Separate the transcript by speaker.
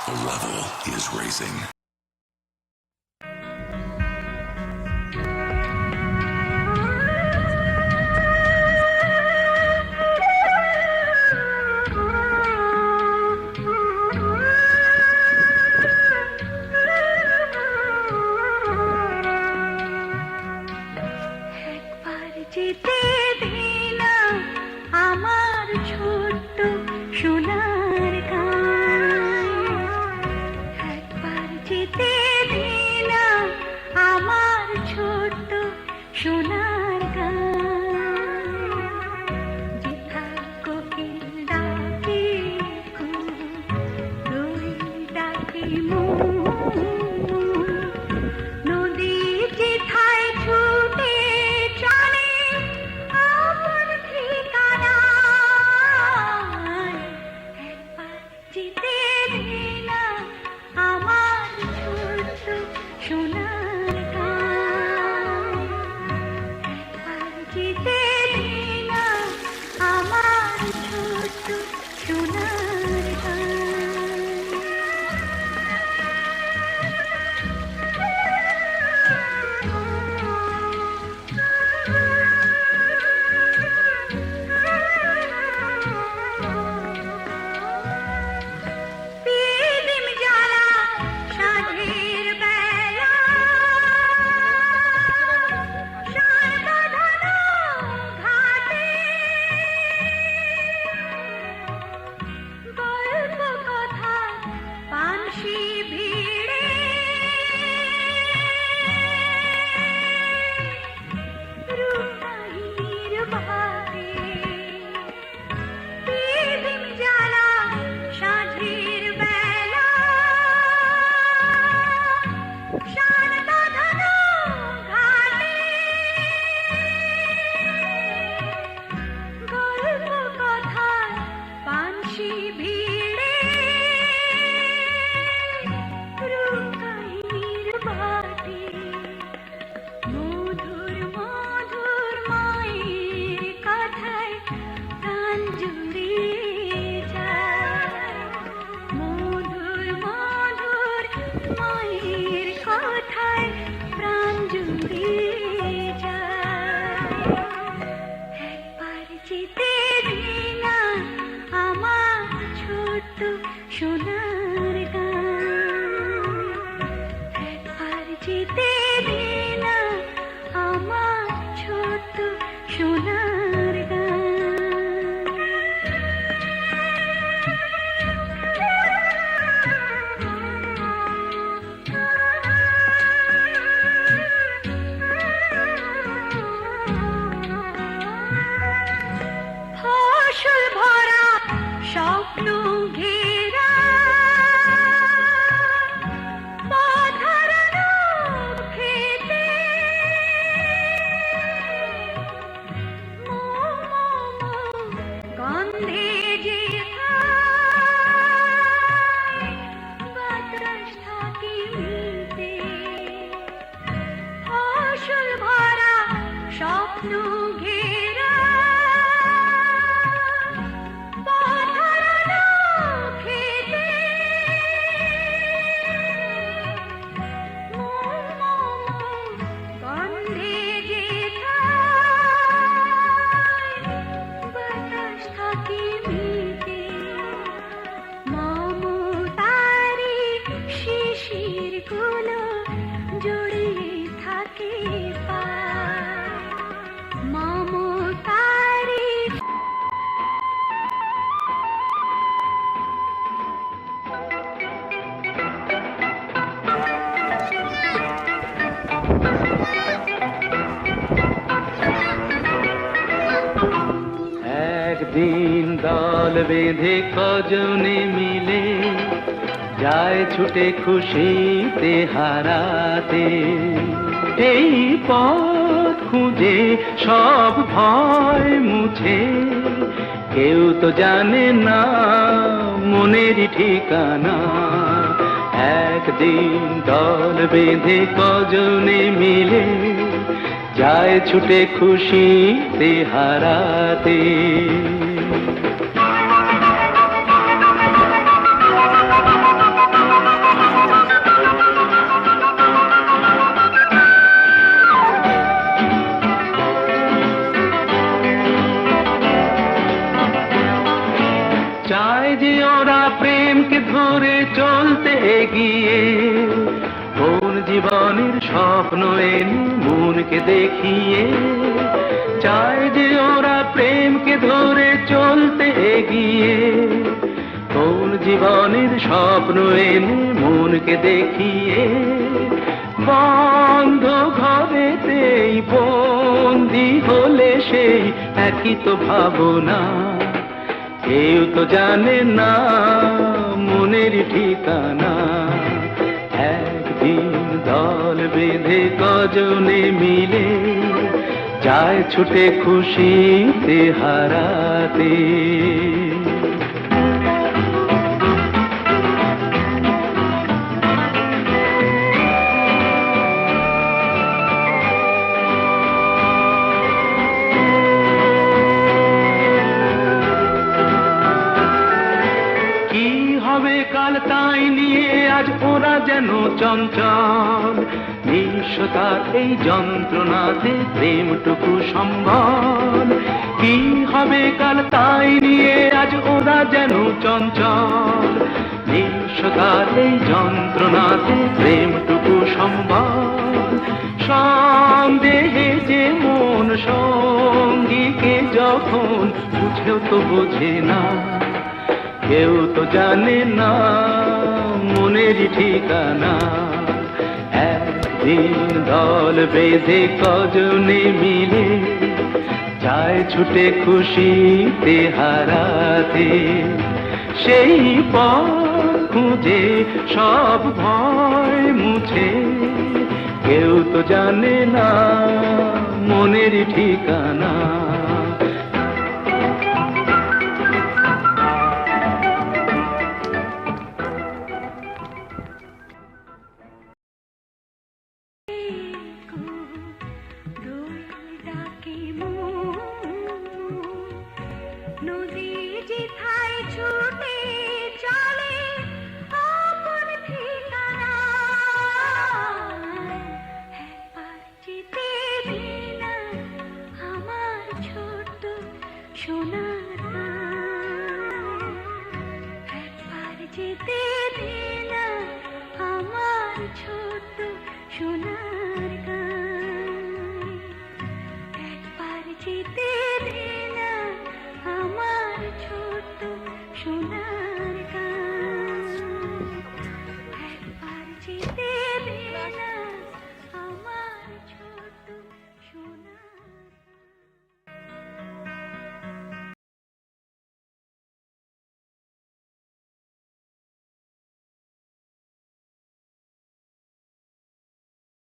Speaker 1: The level is raising.
Speaker 2: যেতে দিনা আমার ছোট্ট সোনার গান, একবার যেতে দিনা আমার ছোট্ট সোনার গান, যেথা কোকিল ডাকে রই ডাকে নদী যেথায় ছুটে চলে আপন ঠিকানায়, একবার যেতে দিনা আমার ছোট্ট সোনার গান, একবার যেতে দিনা আমার ছোট্ট সোনার গান। সোনার গান, একবার যেতে দিনা আমার ছোট্ট সোনার গান। ফসল ভরা স্বপ্ন ঘেরা পথহারানো খেতে, গন্ধে যেথায় বাতাস থাকে মিলতে, ফসল ভরা স্বপ্ন ঘেরা জড়িয়ে থাকে পায়, মমতারি
Speaker 3: একদিন দল বেঁধে কজনে মিলে যায় ছুটে খুশিতে হারাতে, এই পথ খুঁজে সব ভয় মুছে, কেউ তো জানে না মনেরই ঠিকানা। একদিন দল বেঁধে কজনে মিলে যায় ছুটে খুশিতে হারাতে। ধরে চলতে এগিয়ে, কোন জীবনের স্বপ্ন এনে মনকে দেখিয়ে, চায় যে ওরা প্রেমকে ধরে চলতে এগিয়ে, কোন জীবনের স্বপ্ন এনে মনকে দেখিয়ে, বন্ধ ঘরেতেই বন্দি হলে সেই একই তো ভাবনা। কেউ তো জানে না মনের ঠিকানা, একদিন দল বেঁধে কজনে মিলে যায় ছুটে খুশিতে হারাতে। কাল তাই নিয়ে আজ ওরা যেন চঞ্চল, নিঃস্বতার এই যন্ত্রণাতে প্রেমটুকু সম্বল। কি হবে কাল তাই নিয়ে আজ ওরা যেন চঞ্চল, নিঃস্বতার এই যন্ত্রণাতে প্রেমটুকু সম্বল। সন্দেহে যে মন সঙ্গীকে যখন বুঝেও তো বোঝে না, কেউ তো জানে না মনের ঠিকানা। একদিন দল বেঁধে কজনে মিলে যায় ছুটে খুশিতে হারাতে, সেই পথ খুঁজে সব ভয় মুছে, কেউ তো জানে না মনের ঠিকানা।
Speaker 2: নদী যেথায় ছুটে চলে আপন ঠিকানায়, একবার যেতে দে না আমার ছোট্ট সোনার গাঁ, একবার যেতে দে না আমার ছোট্ট সোনার গাঁ, একবার যেতে